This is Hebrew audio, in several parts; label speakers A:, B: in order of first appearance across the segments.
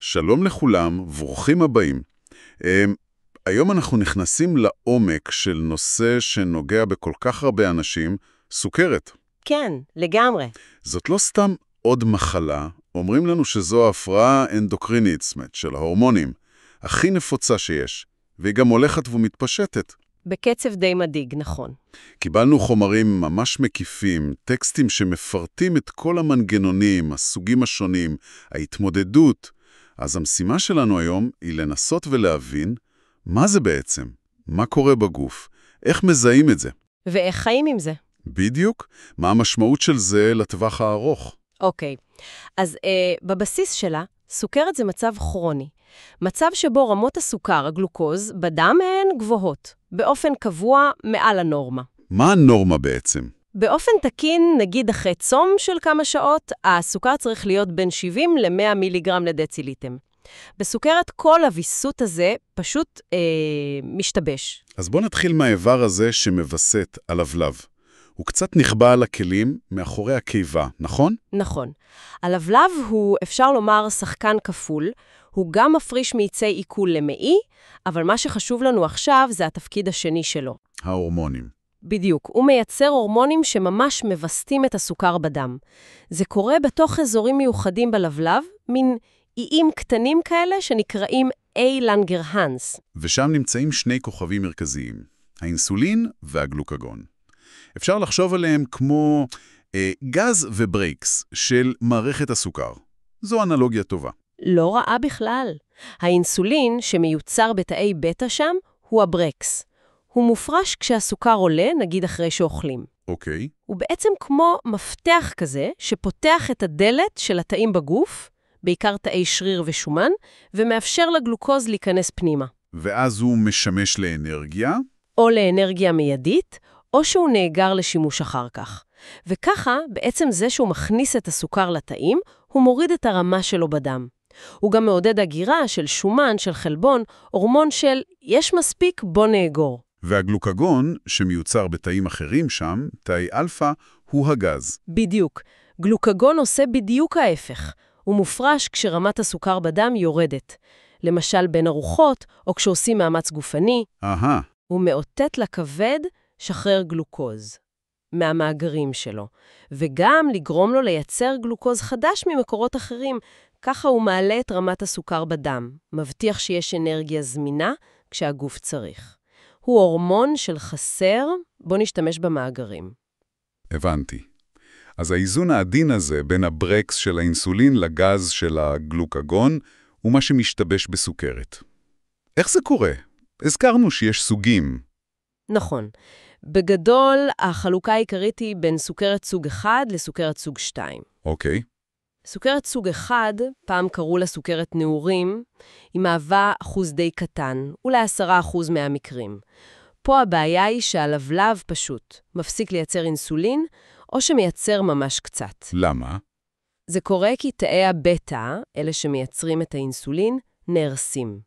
A: שלום לכולם, ברוכים הבאים. היום אנחנו נכנסים לעומק של נושא שנוגע בכל כך הרבה אנשים, סוכרת.
B: כן, לגמרי.
A: זאת לא סתם עוד מחלה, אומרים לנו שזו ההפרעה אנדוקרינית, של ההורמונים, הכי נפוצה שיש, והיא גם הולכת ומתפשטת.
B: בקצב די מדאיג, נכון.
A: קיבלנו חומרים ממש מקיפים, טקסטים שמפרטים את כל המנגנונים, הסוגים השונים, ההתמודדות. אז המשימה שלנו היום היא לנסות ולהבין מה זה בעצם, מה קורה בגוף, איך מזהים את זה.
B: ואיך חיים עם זה?
A: בדיוק, מה המשמעות של זה לטווח הארוך.
B: אוקיי, אז בבסיס שלה, סוכרת זה מצב כרוני. מצב שבו רמות הסוכר, הגלוקוז, בדם הן גבוהות, באופן קבוע מעל הנורמה.
A: מה הנורמה בעצם?
B: באופן תקין, נגיד אחרי צום של כמה שעות, הסוכר צריך להיות בין 70 ל-100 מיליגרם לדציליטם. בסוכרת כל הוויסות הזה פשוט משתבש.
A: אז בוא נתחיל מהאיבר הזה שמבסט הלבלב. הוא קצת נחבא על הכלים מאחורי הקיבה, נכון?
B: נכון. הלבלב הוא, אפשר לומר, שחקן כפול. הוא גם מפריש מאיצי עיכול למעי, אבל מה שחשוב לנו עכשיו זה התפקיד השני שלו.
A: ההורמונים.
B: בדיוק. הוא מייצר הורמונים שממש מבסטים את הסוכר בדם. זה קורה בתוך אזורים מיוחדים בלבלב, מין איים קטנים כאלה שנקראים A-לנגרהנס.
A: ושם נמצאים שני כוכבים מרכזיים, האינסולין והגלוקגון. אפשר לחשוב עליהם כמו גז וברקס של מערכת הסוכר. זו אנלוגיה טובה.
B: לא רעה בכלל. האינסולין שמיוצר בתאי בטא שם הוא הברקס. הוא מופרש כשהסוכר עולה, נגיד אחרי שאוכלים.
A: אוקיי.
B: הוא בעצם כמו מפתח כזה שפותח את הדלת של התאים בגוף, בעיקר תאי שריר ושומן, ומאפשר לגלוקוז להיכנס פנימה.
A: ואז הוא משמש לאנרגיה?
B: או לאנרגיה מיידית, או שהוא נאגר לשימוש אחר כך. וככה, בעצם זה שהוא מכניס את הסוכר לתאים, הוא מוריד את הרמה שלו בדם. הוא גם מעודד הגירה של שומן, של חלבון, הורמון של יש מספיק, בוא נאגור.
A: והגלוקגון, שמיוצר בתאים אחרים שם, תאי אלפא, הוא הגז.
B: בדיוק. גלוקגון עושה בדיוק ההפך. הוא מופרש כשרמת הסוכר בדם יורדת. למשל בין ארוחות, או כשעושים מאמץ גופני. הוא מאותת לכבד שחרר גלוקוז מהמאגרים שלו, וגם לגרום לו לייצר גלוקוז חדש ממקורות אחרים. ככה הוא מעלה את רמת הסוכר בדם, מבטיח שיש אנרגיה זמינה כשהגוף צריך. הוא הורמון של חסר, בוא נשתמש במאגרים.
A: הבנתי. אז האיזון העדין הזה בין הברקס של האינסולין לגז של הגלוקגון הוא מה שמשתבש בסוכרת. איך זה קורה? הזכרנו שיש סוגים.
B: נכון. בגדול, החלוקה העיקרית היא בין סוכרת סוג 1 לסוכרת סוג 2.
A: אוקיי.
B: סוכרת סוג 1, פעם קראו לה סוכרת נעורים, היא מהווה אחוז די קטן, אולי 10% מהמקרים. פה הבעיה היא שהלבלב פשוט מפסיק לייצר אינסולין, או שמייצר ממש קצת.
A: למה?
B: זה קורה כי תאי הבטא, אלה שמייצרים את האינסולין, נהרסים.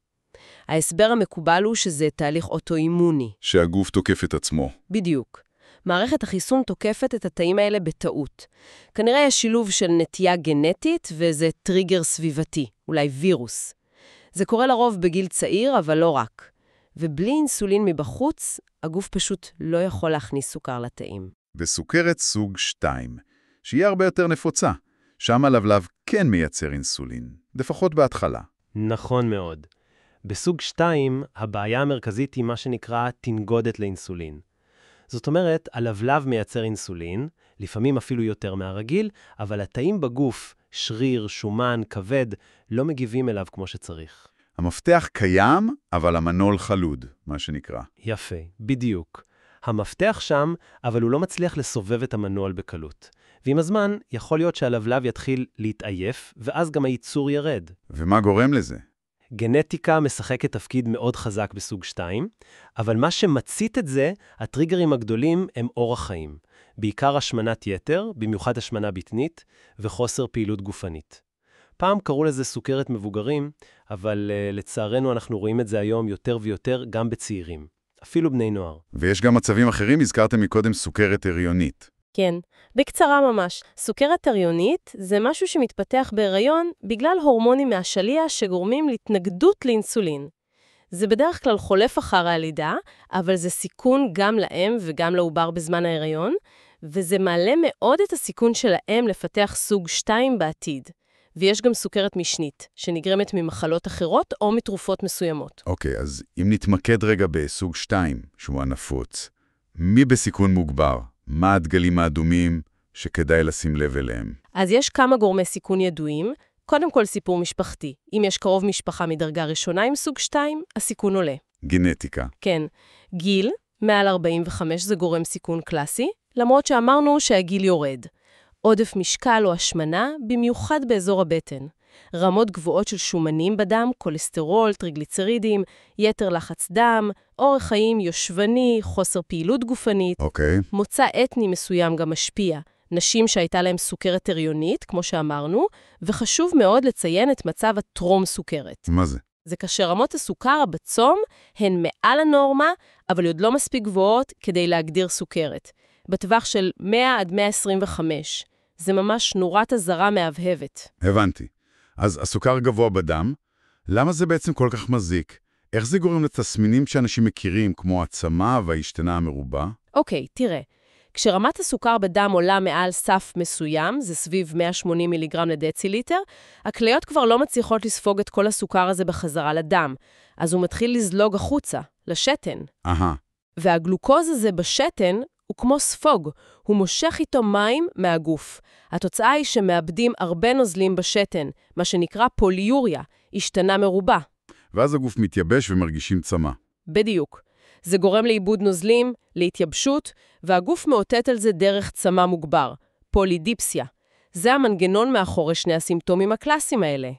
B: ההסבר המקובל הוא שזה תהליך אוטואימוני.
A: שהגוף תוקף את עצמו.
B: בדיוק. מערכת החיסון תוקפת את התאים האלה בטעות. כנראה יש שילוב של נטייה גנטית וזה טריגר סביבתי, אולי וירוס. זה קורה לרוב בגיל צעיר, אבל לא רק. ובלי אינסולין מבחוץ, הגוף פשוט לא יכול להכניס סוכר לתאים.
A: וסוכרת סוג 2, שהיא הרבה יותר נפוצה. שם הלבלב כן מייצר אינסולין, לפחות בהתחלה.
C: נכון מאוד. בסוג 2, הבעיה המרכזית היא מה שנקרא תנגודת לאינסולין. זאת אומרת, הלבלב מייצר אינסולין, לפעמים אפילו יותר מהרגיל, אבל התאים בגוף, שריר, שומן, כבד, לא מגיבים אליו כמו שצריך.
A: המפתח קיים, אבל המנול חלוד, מה שנקרא.
C: יפה, בדיוק. המפתח שם, אבל הוא לא מצליח לסובב את המנוע בקלות. ועם הזמן, יכול להיות שהלבלב יתחיל להתעייף, ואז גם הייצור ירד.
A: ומה גורם לזה?
C: גנטיקה משחקת תפקיד מאוד חזק בסוג 2, אבל מה שמצית את זה, הטריגרים הגדולים הם אורח חיים. בעיקר השמנת יתר, במיוחד השמנה בטנית, וחוסר פעילות גופנית. פעם קראו לזה סוכרת מבוגרים, אבל לצערנו אנחנו רואים את זה היום יותר ויותר גם בצעירים. אפילו בני נוער.
A: ויש גם מצבים אחרים, הזכרתם מקודם סוכרת הריונית.
B: כן, בקצרה ממש. סוכרת הריונית זה משהו שמתפתח בהיריון בגלל הורמונים מהשלייה שגורמים להתנגדות לאינסולין. זה בדרך כלל חולף אחר הלידה, אבל זה סיכון גם לאם וגם לעובר בזמן ההיריון, וזה מעלה מאוד את הסיכון של האם לפתח סוג 2 בעתיד. ויש גם סוכרת משנית, שנגרמת ממחלות אחרות או מתרופות מסוימות.
A: אוקיי, אז אם נתמקד רגע בסוג 2, שהוא הנפוץ, מי בסיכון מוגבר? מה הדגלים האדומים שכדאי לשים לב אליהם?
B: אז יש כמה גורמי סיכון ידועים. קודם כל סיפור משפחתי. אם יש קרוב משפחה מדרגה ראשונה עם סוג 2, הסיכון עולה.
A: גנטיקה.
B: כן. גיל, מעל 45 זה גורם סיכון קלאסי, למרות שאמרנו שהגיל יורד. עודף משקל או השמנה, במיוחד באזור הבטן. רמות גבוהות של שומנים בדם, כולסטרול, טריגליצרידים, יתר לחץ דם, אורח חיים יושבני, חוסר פעילות גופנית.
A: אוקיי.
B: מוצא אתני מסוים גם משפיע. נשים שהייתה להם סוכרת הריונית, כמו שאמרנו, וחשוב מאוד לציין את מצב הטרום סוכרת.
A: מה זה?
B: זה כאשר רמות הסוכר בצום הן מעל הנורמה, אבל עוד לא מספיק גבוהות כדי להגדיר סוכרת. בטווח של 100 עד 125. זה ממש נורת אזהרה מהבהבת.
A: הבנתי. אז הסוכר גבוה בדם, למה זה בעצם כל כך מזיק? איך זה גורם לתסמינים שאנשים מכירים, כמו העצמה וההשתנה המרובה?
B: אוקיי, תראה. כשרמת הסוכר בדם עולה מעל סף מסוים, זה סביב 180 מיליגרם לדציליטר, הכליות כבר לא מצליחות לספוג את כל הסוכר הזה בחזרה לדם, אז הוא מתחיל לזלוג החוצה, לשתן. והגלוקוז הזה בשתן הוא כמו ספוג, הוא מושך איתו מים מהגוף. התוצאה היא שמאבדים הרבה נוזלים בשתן, מה שנקרא פוליוריה, השתנה מרובה.
A: ואז הגוף מתייבש ומרגישים צמא.
B: בדיוק. זה גורם לאיבוד נוזלים, להתייבשות, והגוף מאותת על זה דרך צמא מוגבר, פולידיפסיה. זה המנגנון מאחורי שני הסימפטומים הקלאסיים האלה.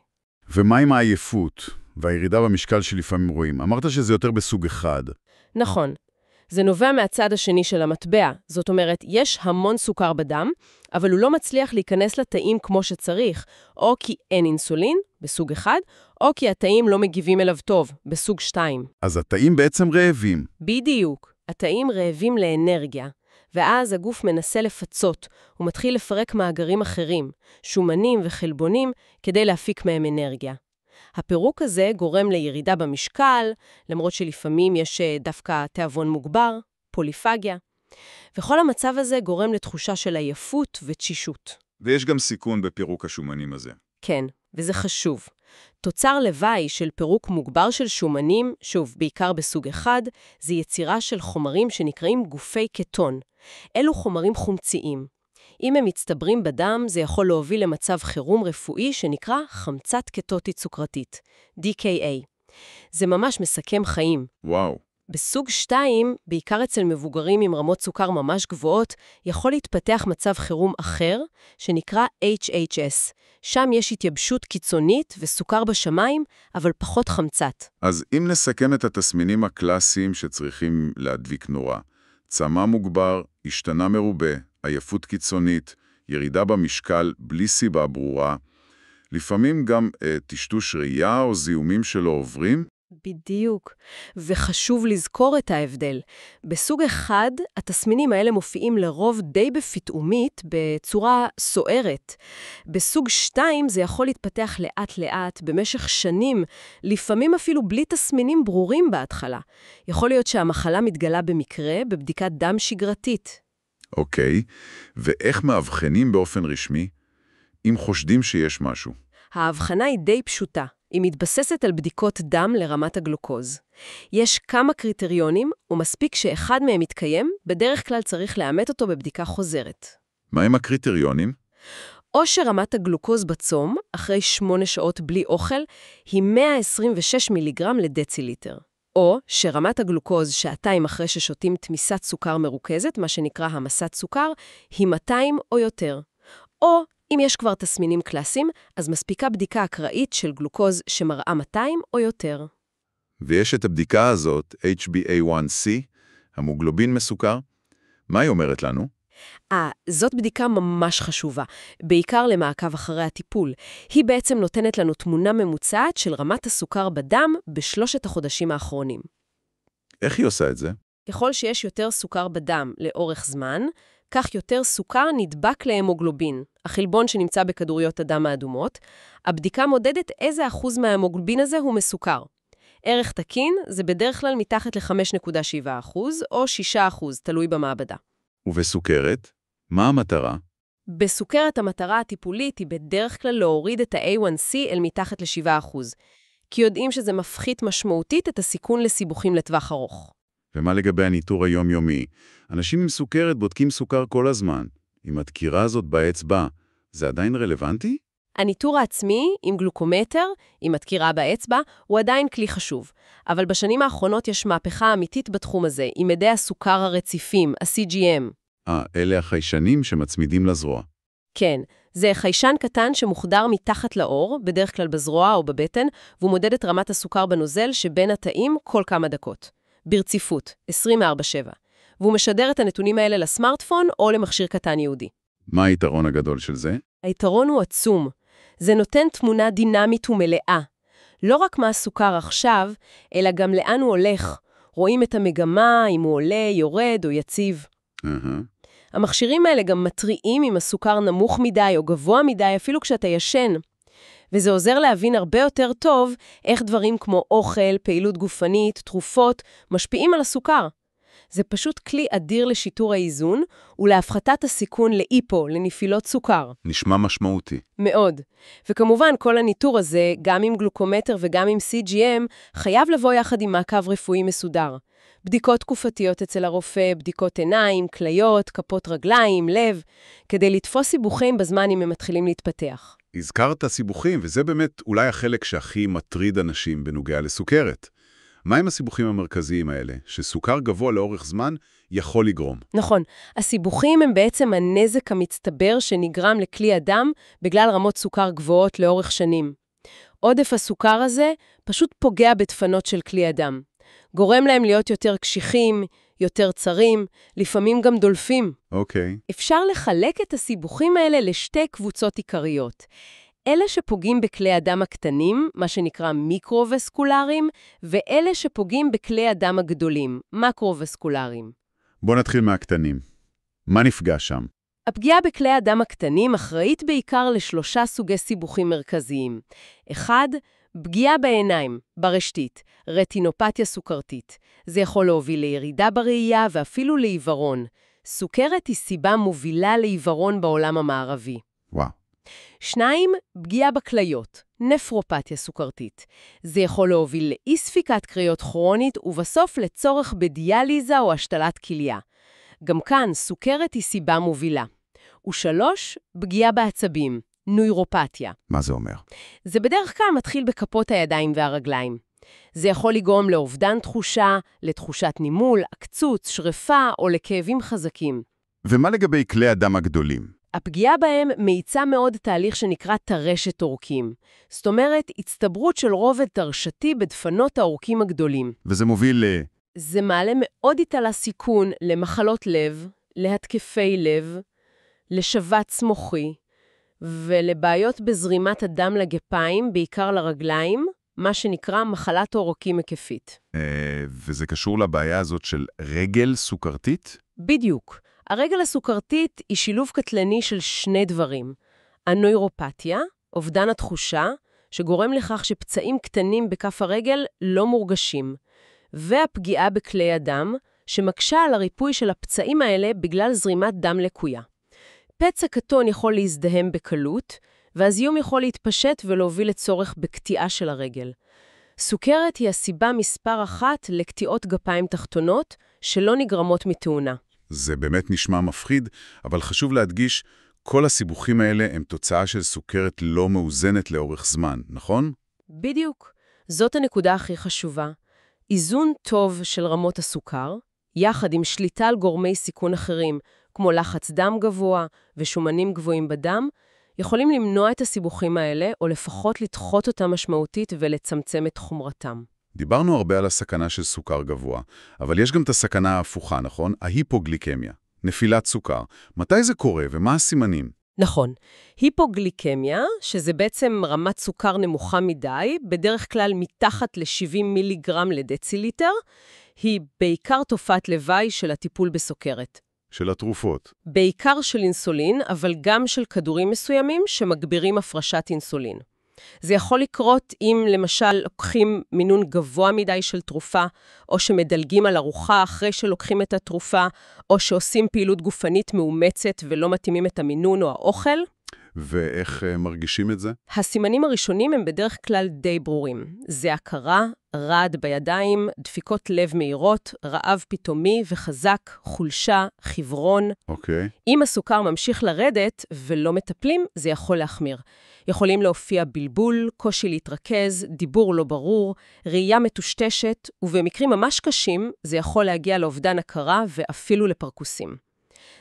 A: ומה עם העייפות והירידה במשקל שלפעמים רואים? אמרת שזה יותר בסוג אחד.
B: נכון. זה נובע מהצד השני של המטבע. זאת אומרת, יש המון סוכר בדם, אבל הוא לא מצליח להיכנס לתאים כמו שצריך, או כי אין אינסולין, בסוג 1, או כי התאים לא מגיבים אליו טוב, בסוג 2.
A: אז התאים בעצם רעבים.
B: בדיוק. התאים רעבים לאנרגיה, ואז הגוף מנסה לפצות, הוא מתחיל לפרק מאגרים אחרים, שומנים וחלבונים, כדי להפיק מהם אנרגיה. הפירוק הזה גורם לירידה במשקל, למרות שלפעמים יש דווקא תיאבון מוגבר, פוליפגיה. וכל המצב הזה גורם לתחושה של עייפות ותשישות.
D: ויש גם סיכון בפירוק השומנים הזה.
B: כן, וזה חשוב. תוצר לוואי של פירוק מוגבר של שומנים, שוב, בעיקר בסוג 1, זה יצירה של חומרים שנקראים גופי קטון. אלו חומרים חומציים. אם הם מצטברים בדם, זה יכול להוביל למצב חירום רפואי שנקרא חמצת קטוטית סוכרתית, DKA. זה ממש מסכם חיים.
D: וואו.
B: בסוג 2, בעיקר אצל מבוגרים עם רמות סוכר ממש גבוהות, יכול להתפתח מצב חירום אחר, שנקרא HHS. שם יש התייבשות קיצונית וסוכר בשמיים, אבל פחות חמצת.
D: אז אם נסכם את התסמינים הקלאסיים שצריכים להדביק נורא, צמא מוגבר, השתנה מרובה, עייפות קיצונית, ירידה במשקל בלי סיבה ברורה, לפעמים גם טשטוש ראייה או זיהומים שלא עוברים.
B: בדיוק. וחשוב לזכור את ההבדל. בסוג 1, התסמינים האלה מופיעים לרוב די בפתאומית, בצורה סוערת. בסוג 2 זה יכול להתפתח לאט-לאט, במשך שנים, לפעמים אפילו בלי תסמינים ברורים בהתחלה. יכול להיות שהמחלה מתגלה במקרה, בבדיקת דם שגרתית.
D: אוקיי, ואיך מאבחנים באופן רשמי? אם חושדים שיש משהו.
B: ההבחנה היא די פשוטה. היא מתבססת על בדיקות דם לרמת הגלוקוז. יש כמה קריטריונים, ומספיק שאחד מהם יתקיים, בדרך כלל צריך לאמת אותו בבדיקה חוזרת.
D: מה עם הקריטריונים?
B: או שרמת הגלוקוז בצום, אחרי 8 שעות בלי אוכל, היא 126 מיליגרם לדציליטר. או שרמת הגלוקוז שעתיים אחרי ששותים תמיסת סוכר מרוכזת, מה שנקרא המסת סוכר, היא 200 או יותר. או אם יש כבר תסמינים קלאסיים, אז מספיקה בדיקה אקראית של גלוקוז שמראה 200 או יותר.
D: ויש את הבדיקה הזאת, HbA1c, המוגלובין מסוכר. מה היא אומרת לנו?
B: זאת בדיקה ממש חשובה, בעיקר למעקב אחרי הטיפול. היא בעצם נותנת לנו תמונה ממוצעת של רמת הסוכר בדם בשלושת החודשים האחרונים.
D: איך היא עושה את זה?
B: ככל שיש יותר סוכר בדם לאורך זמן, כך יותר סוכר נדבק להמוגלובין, החלבון שנמצא בכדוריות הדם האדומות. הבדיקה מודדת איזה אחוז מההמוגלובין הזה הוא מסוכר. ערך תקין זה בדרך כלל מתחת ל-5.7% או 6%, תלוי במעבדה.
A: ובסוכרת, מה המטרה?
B: בסוכרת המטרה הטיפולית היא בדרך כלל להוריד את ה-A1C אל מתחת ל-7%, כי יודעים שזה מפחית משמעותית את הסיכון לסיבוכים לטווח ארוך.
A: ומה לגבי הניטור היומיומי? אנשים עם סוכרת בודקים סוכר כל הזמן. עם הדקירה הזאת באצבע, זה עדיין רלוונטי?
B: הניטור העצמי עם גלוקומטר, עם הדקירה באצבע, הוא עדיין כלי חשוב. אבל בשנים האחרונות יש מהפכה אמיתית בתחום הזה, עם מדי הסוכר הרציפים, ה-CGM.
A: אלה החיישנים שמצמידים לזרוע.
B: כן, זה חיישן קטן שמוחדר מתחת לאור, בדרך כלל בזרוע או בבטן, והוא מודד את רמת הסוכר בנוזל שבין התאים כל כמה דקות. ברציפות, 24/7. והוא משדר את הנתונים האלה לסמארטפון או למכשיר קטן ייעודי.
A: מה היתרון הגדול של זה?
B: היתרון הוא עצום. זה נותן תמונה דינמית ומלאה. לא רק מה הסוכר עכשיו, אלא גם לאן הוא הולך. רואים את המגמה, אם הוא עולה, יורד או יציב. המכשירים האלה גם מטריעים אם הסוכר נמוך מדי או גבוה מדי, אפילו כשאתה ישן. וזה עוזר להבין הרבה יותר טוב איך דברים כמו אוכל, פעילות גופנית, תרופות, משפיעים על הסוכר. זה פשוט כלי אדיר לשיטור האיזון ולהפחתת הסיכון לאיפו, לנפילות סוכר.
A: נשמע משמעותי.
B: מאוד. וכמובן, כל הניטור הזה, גם עם גלוקומטר וגם עם CGM, חייב לבוא יחד עם מעקב רפואי מסודר. בדיקות תקופתיות אצל הרופא, בדיקות עיניים, כליות, כפות רגליים, לב, כדי לתפוס סיבוכים בזמן אם הם מתחילים להתפתח.
A: הזכרת סיבוכים, וזה באמת אולי החלק שהכי מטריד אנשים בנוגע לסוכרת. מה הם הסיבוכים המרכזיים האלה, שסוכר גבוה לאורך זמן יכול לגרום?
B: נכון. הסיבוכים הם בעצם הנזק המצטבר שנגרם לכלי הדם בגלל רמות סוכר גבוהות לאורך שנים. עודף הסוכר הזה פשוט פוגע בדפנות של כלי הדם. גורם להם להיות יותר קשיחים, יותר צרים, לפעמים גם דולפים.
A: אוקיי.
B: אפשר לחלק את הסיבוכים האלה לשתי קבוצות עיקריות. אלה שפוגעים בכלי הדם הקטנים, מה שנקרא מיקרו-וסקולריים, ואלה שפוגעים בכלי הדם הגדולים, מקרו-וסקולריים.
A: בוא נתחיל מהקטנים. מה נפגע שם?
B: הפגיעה בכלי הדם הקטנים אחראית בעיקר לשלושה סוגי סיבוכים מרכזיים. אחד, פגיעה בעיניים, ברשתית, רטינופתיה סוכרתית. זה יכול להוביל לירידה בראייה ואפילו לעיוורון. סוכרת היא סיבה מובילה לעיוורון בעולם המערבי.
A: וואו.
B: 2, פגיעה בכליות, נפרופתיה סוכרתית. זה יכול להוביל לאי ספיקת קריות כרונית ובסוף לצורך בדיאליזה או השתלת כליה. גם כאן סוכרת היא סיבה מובילה. 3, פגיעה בעצבים, נוירופתיה.
A: מה זה אומר?
B: זה בדרך כלל מתחיל בכפות הידיים והרגליים. זה יכול לגרום לאובדן תחושה, לתחושת נימול, עקצוץ, שריפה או לכאבים חזקים.
A: ומה לגבי כלי הדם הגדולים?
B: הפגיעה בהם מאיצה מאוד תהליך שנקרא טרשת עורקים. זאת אומרת, הצטברות של רובד טרשתי בדפנות העורקים הגדולים.
A: וזה מוביל
B: זה מעלה מאוד איתה לסיכון למחלות לב, להתקפי לב, לשבץ מוחי, ולבעיות בזרימת הדם לגפיים, בעיקר לרגליים, מה שנקרא מחלת עורקים היקפית.
A: וזה קשור לבעיה הזאת של רגל סוכרתית?
B: בדיוק. הרגל הסוכרתית היא שילוב קטלני של שני דברים. הנוירופתיה, אובדן התחושה, שגורם לכך שפצעים קטנים בכף הרגל לא מורגשים, והפגיעה בכלי הדם, שמקשה על הריפוי של הפצעים האלה בגלל זרימת דם לקויה. פצע קטון יכול להזדהם בקלות, והזיהום יכול להתפשט ולהוביל לצורך בקטיעה של הרגל. סוכרת היא הסיבה מספר 1 לקטיעות גפיים תחתונות שלא נגרמות מתאונה.
A: זה באמת נשמע מפחיד, אבל חשוב להדגיש, כל הסיבוכים האלה הם תוצאה של סוכרת לא מאוזנת לאורך זמן, נכון?
B: בדיוק. זאת הנקודה הכי חשובה. איזון טוב של רמות הסוכר, יחד עם שליטה על גורמי סיכון אחרים, כמו לחץ דם גבוה ושומנים גבוהים בדם, יכולים למנוע את הסיבוכים האלה, או לפחות לדחות אותם משמעותית ולצמצם את חומרתם.
A: דיברנו הרבה על הסכנה של סוכר גבוה, אבל יש גם את הסכנה ההפוכה, נכון? ההיפוגליקמיה, נפילת סוכר. מתי זה קורה ומה הסימנים?
B: נכון. היפוגליקמיה, שזה בעצם רמת סוכר נמוכה מדי, בדרך כלל מתחת ל-70 מיליגרם לדציליטר, היא בעיקר תופעת לוואי של הטיפול בסוכרת.
A: של התרופות.
B: בעיקר של אינסולין, אבל גם של כדורים מסוימים שמגבירים הפרשת אינסולין. זה יכול לקרות אם למשל לוקחים מינון גבוה מדי של תרופה, או שמדלגים על ארוחה אחרי שלוקחים את התרופה, או שעושים פעילות גופנית מאומצת ולא מתאימים את המינון או האוכל.
A: ואיך מרגישים את זה?
B: הסימנים הראשונים הם בדרך כלל די ברורים. זה הכרה, רעד בידיים, דפיקות לב מהירות, רעב פתאומי וחזק, חולשה, חברון.
A: אוקיי.
B: אם הסוכר ממשיך לרדת ולא מטפלים, זה יכול להחמיר. יכולים להופיע בלבול, קושי להתרכז, דיבור לא ברור, ראייה מטושטשת, ובמקרים ממש קשים זה יכול להגיע לאובדן הכרה ואפילו לפרקוסים.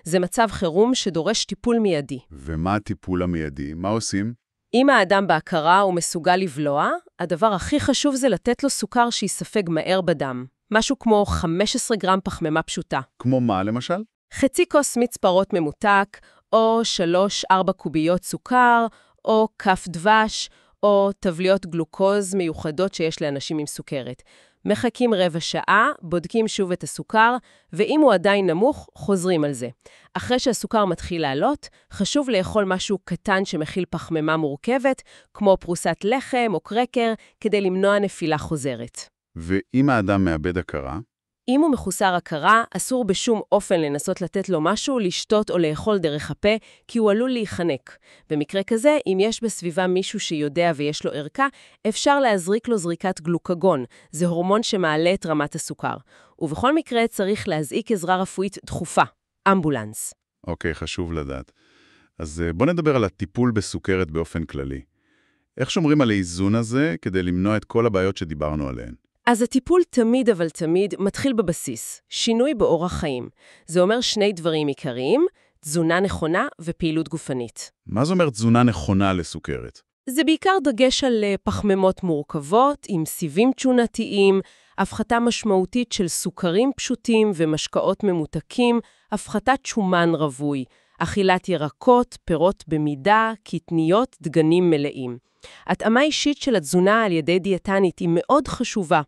B: זה מצב חירום שדורש טיפול מיידי.
A: ומה הטיפול המיידי? מה עושים?
B: אם האדם בהכרה הוא מסוגל לבלוע, הדבר הכי חשוב זה לתת לו סוכר שיספג מהר בדם. משהו כמו 15 גרם פחמימה פשוטה.
A: כמו מה למשל?
B: חצי כוס מיץ פרות ממותק, או 3-4 קוביות סוכר, או כף דבש, או טבליות גלוקוז מיוחדות שיש לאנשים עם סוכרת. מחכים רבע שעה, בודקים שוב את הסוכר, ואם הוא עדיין נמוך, חוזרים על זה. אחרי שהסוכר מתחיל לעלות, חשוב לאכול משהו קטן שמכיל פחמימה מורכבת, כמו פרוסת לחם או קרקר, כדי למנוע נפילה חוזרת.
A: ואם האדם מאבד הכרה?
B: אם הוא מחוסר הכרה, אסור בשום אופן לנסות לתת לו משהו, לשתות או לאכול דרך הפה, כי הוא עלול להיחנק. במקרה כזה, אם יש בסביבה מישהו שיודע ויש לו ערכה, אפשר להזריק לו זריקת גלוקגון. זה הורמון שמעלה את רמת הסוכר. ובכל מקרה צריך להזעיק עזרה רפואית דחופה, אמבולנס.
A: אוקיי, חשוב לדעת. אז בוא נדבר על הטיפול בסוכרת באופן כללי. איך שומרים על האיזון הזה כדי למנוע את כל הבעיות שדיברנו עליהן?
B: אז הטיפול תמיד אבל תמיד מתחיל בבסיס, שינוי באורח חיים. זה אומר שני דברים עיקריים, תזונה נכונה ופעילות גופנית.
A: מה זאת אומרת תזונה נכונה לסוכרת?
B: זה בעיקר דגש על פחמימות מורכבות, עם סיבים תזונתיים, הפחתה משמעותית של סוכרים פשוטים ומשקאות ממותקים, הפחתת שומן רווי, אכילת ירקות, פירות במידה, קטניות, דגנים מלאים. התאמה אישית של התזונה על ידי דיאטנית היא מאוד חשובה.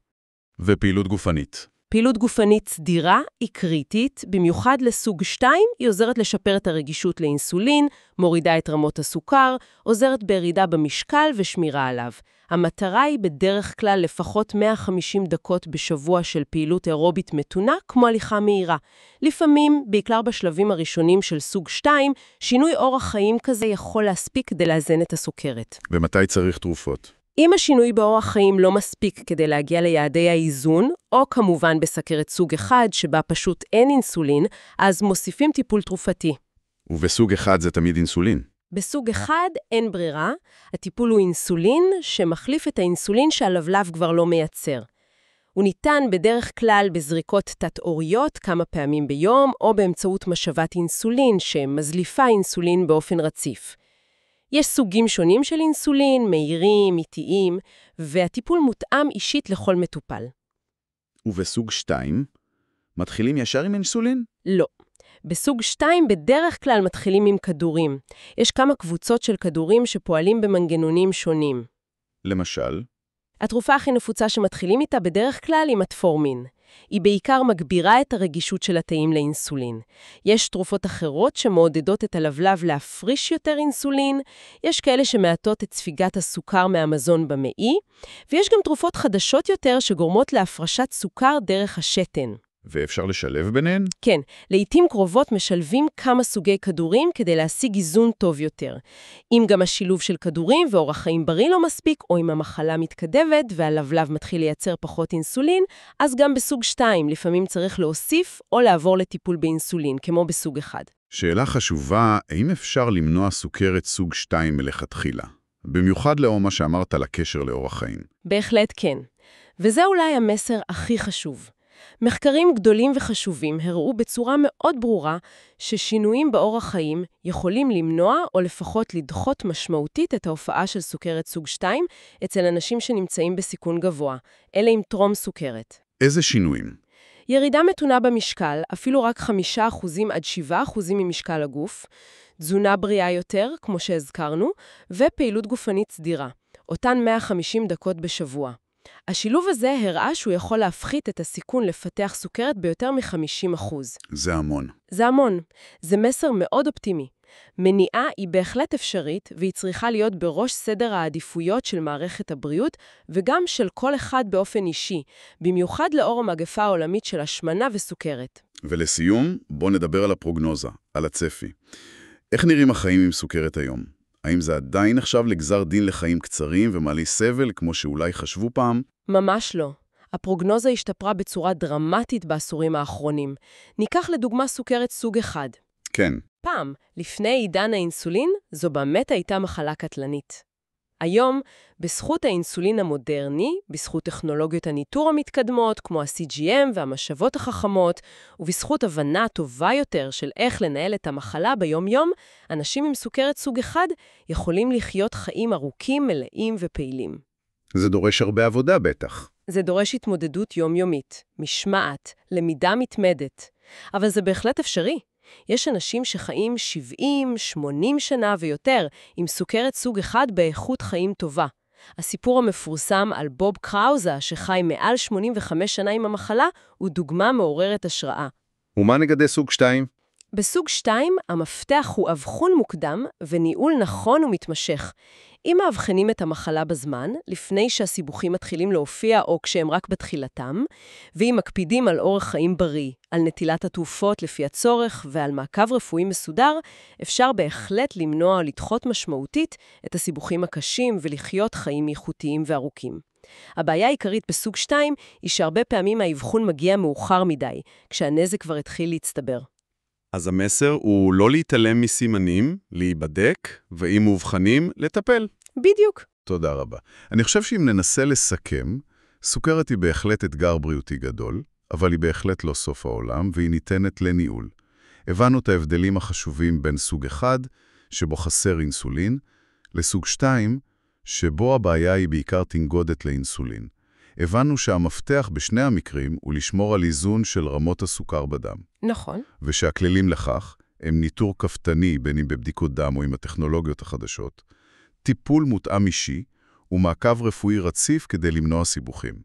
A: ופעילות גופנית.
B: פעילות גופנית סדירה היא קריטית, במיוחד לסוג 2, היא עוזרת לשפר את הרגישות לאינסולין, מורידה את רמות הסוכר, עוזרת בירידה במשקל ושמירה עליו. המטרה היא בדרך כלל לפחות 150 דקות בשבוע של פעילות אירובית מתונה, כמו הליכה מהירה. לפעמים, בעיקר בשלבים הראשונים של סוג 2, שינוי אורח חיים כזה יכול להספיק כדי לאזן את הסוכרת.
A: ומתי צריך תרופות?
B: אם השינוי באורח חיים לא מספיק כדי להגיע ליעדי האיזון, או כמובן בסוכרת סוג 1 שבה פשוט אין אינסולין, אז מוסיפים טיפול תרופתי.
A: ובסוג 1 זה תמיד אינסולין.
B: בסוג 1 אין ברירה, הטיפול הוא אינסולין שמחליף את האינסולין שהלבלב כבר לא מייצר. הוא ניתן בדרך כלל בזריקות תת-עוריות כמה פעמים ביום, או באמצעות משאבת אינסולין שמזליפה אינסולין באופן רציף. יש סוגים שונים של אינסולין, מהירים, איטיים, והטיפול מותאם אישית לכל מטופל.
A: ובסוג 2, מתחילים ישר עם אינסולין?
B: לא. בסוג 2 בדרך כלל מתחילים עם כדורים. יש כמה קבוצות של כדורים שפועלים במנגנונים שונים.
A: למשל?
B: התרופה הכי נפוצה שמתחילים איתה בדרך כלל היא מטפורמין. היא בעיקר מגבירה את הרגישות של התאים לאינסולין. יש תרופות אחרות שמעודדות את הלבלב להפריש יותר אינסולין, יש כאלה שמעטות את ספיגת הסוכר מהמזון במעי, ויש גם תרופות חדשות יותר שגורמות להפרשת סוכר דרך השתן.
A: ואפשר לשלב ביניהן?
B: כן, לעתים קרובות משלבים כמה סוגי כדורים כדי להשיג איזון טוב יותר. אם גם השילוב של כדורים ואורח חיים בריא לא מספיק, או אם המחלה מתקדמת והלבלב מתחיל לייצר פחות אינסולין, אז גם בסוג 2 לפעמים צריך להוסיף או לעבור לטיפול באינסולין, כמו בסוג 1.
A: שאלה חשובה, האם אפשר למנוע סוכרת סוג 2 מלכתחילה? במיוחד לאור מה שאמרת על הקשר לאורח חיים.
B: בהחלט כן. וזה אולי המסר הכי חשוב. מחקרים גדולים וחשובים הראו בצורה מאוד ברורה ששינויים באורח חיים יכולים למנוע או לפחות לדחות משמעותית את ההופעה של סוכרת סוג 2 אצל אנשים שנמצאים בסיכון גבוה, אלה עם טרום סוכרת.
A: איזה שינויים?
B: ירידה מתונה במשקל, אפילו רק 5% עד 7% ממשקל הגוף, תזונה בריאה יותר, כמו שהזכרנו, ופעילות גופנית סדירה, אותן 150 דקות בשבוע. השילוב הזה הראה שהוא יכול להפחית את הסיכון לפתח סוכרת ביותר מ-50%.
A: זה המון.
B: זה המון. זה מסר מאוד אופטימי. מניעה היא בהחלט אפשרית, והיא צריכה להיות בראש סדר העדיפויות של מערכת הבריאות, וגם של כל אחד באופן אישי, במיוחד לאור המגפה העולמית של השמנה וסוכרת.
A: ולסיום, בוא נדבר על הפרוגנוזה, על הצפי. איך נראים החיים עם סוכרת היום? האם זה עדיין נחשב לגזר דין לחיים קצרים ומעלי סבל, כמו שאולי חשבו פעם?
B: ממש לא. הפרוגנוזה השתפרה בצורה דרמטית בעשורים האחרונים. ניקח לדוגמה סוכרת סוג 1.
A: כן.
B: פעם, לפני עידן האינסולין, זו באמת הייתה מחלה קטלנית. היום, בזכות האינסולין המודרני, בזכות טכנולוגיות הניטור המתקדמות, כמו ה-CGM והמשאבות החכמות, ובזכות הבנה טובה יותר של איך לנהל את המחלה ביום-יום, אנשים עם סוכרת סוג 1 יכולים לחיות חיים ארוכים, מלאים ופעילים.
A: זה דורש הרבה עבודה בטח.
B: זה דורש התמודדות יומיומית, משמעת, למידה מתמדת. אבל זה בהחלט אפשרי. יש אנשים שחיים 70, 80 שנה ויותר עם סוכרת סוג 1 באיכות חיים טובה. הסיפור המפורסם על בוב קראוזה שחי מעל 85 שנה עם המחלה הוא דוגמה מעוררת השראה.
A: ומה נגדי סוג 2?
B: בסוג 2 המפתח הוא אבחון מוקדם וניהול נכון ומתמשך. אם מאבחנים את המחלה בזמן, לפני שהסיבוכים מתחילים להופיע או כשהם רק בתחילתם, ואם מקפידים על אורח חיים בריא, על נטילת התרופות לפי הצורך ועל מעקב רפואי מסודר, אפשר בהחלט למנוע או לדחות משמעותית את הסיבוכים הקשים ולחיות חיים איכותיים וארוכים. הבעיה העיקרית בסוג 2 היא שהרבה פעמים האבחון מגיע מאוחר מדי, כשהנזק כבר התחיל להצטבר.
A: אז המסר הוא לא להתעלם מסימנים, להיבדק, ואם מאובחנים, לטפל.
B: בדיוק.
A: תודה רבה. אני חושב שאם ננסה לסכם, סוכרת היא בהחלט אתגר בריאותי גדול, אבל היא בהחלט לא סוף העולם, והיא ניתנת לניהול. הבנו את ההבדלים החשובים בין סוג 1, שבו חסר אינסולין, לסוג 2, שבו הבעיה היא בעיקר תנגודת לאינסולין. הבנו שהמפתח בשני המקרים הוא לשמור על איזון של רמות הסוכר בדם.
B: נכון.
A: ושהכללים לכך הם ניטור כפתני בין אם בבדיקות דם או עם הטכנולוגיות החדשות, טיפול מותאם אישי ומעקב רפואי רציף כדי למנוע סיבוכים.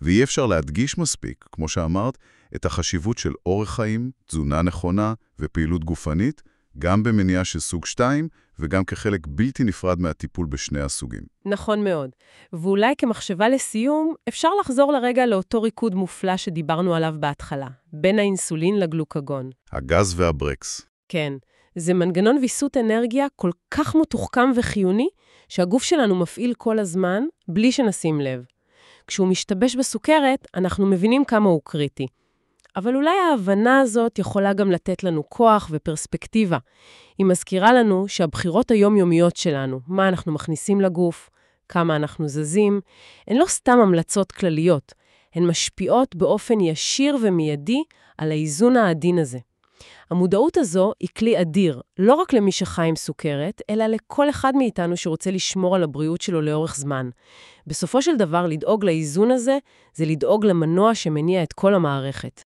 A: ואי אפשר להדגיש מספיק, כמו שאמרת, את החשיבות של אורח חיים, תזונה נכונה ופעילות גופנית, גם במניעה של סוג 2 וגם כחלק בלתי נפרד מהטיפול בשני הסוגים.
B: נכון מאוד. ואולי כמחשבה לסיום, אפשר לחזור לרגע לאותו ריקוד מופלא שדיברנו עליו בהתחלה, בין האינסולין לגלוקגון.
A: הגז והברקס.
B: כן, זה מנגנון ויסות אנרגיה כל כך מתוחכם וחיוני, שהגוף שלנו מפעיל כל הזמן, בלי שנשים לב. כשהוא משתבש בסוכרת, אנחנו מבינים כמה הוא קריטי. אבל אולי ההבנה הזאת יכולה גם לתת לנו כוח ופרספקטיבה. היא מזכירה לנו שהבחירות היומיומיות שלנו, מה אנחנו מכניסים לגוף, כמה אנחנו זזים, הן לא סתם המלצות כלליות, הן משפיעות באופן ישיר ומיידי על האיזון העדין הזה. המודעות הזו היא כלי אדיר, לא רק למי שחי עם סוכרת, אלא לכל אחד מאיתנו שרוצה לשמור על הבריאות שלו לאורך זמן. בסופו של דבר, לדאוג לאיזון הזה, זה לדאוג למנוע שמניע את כל המערכת.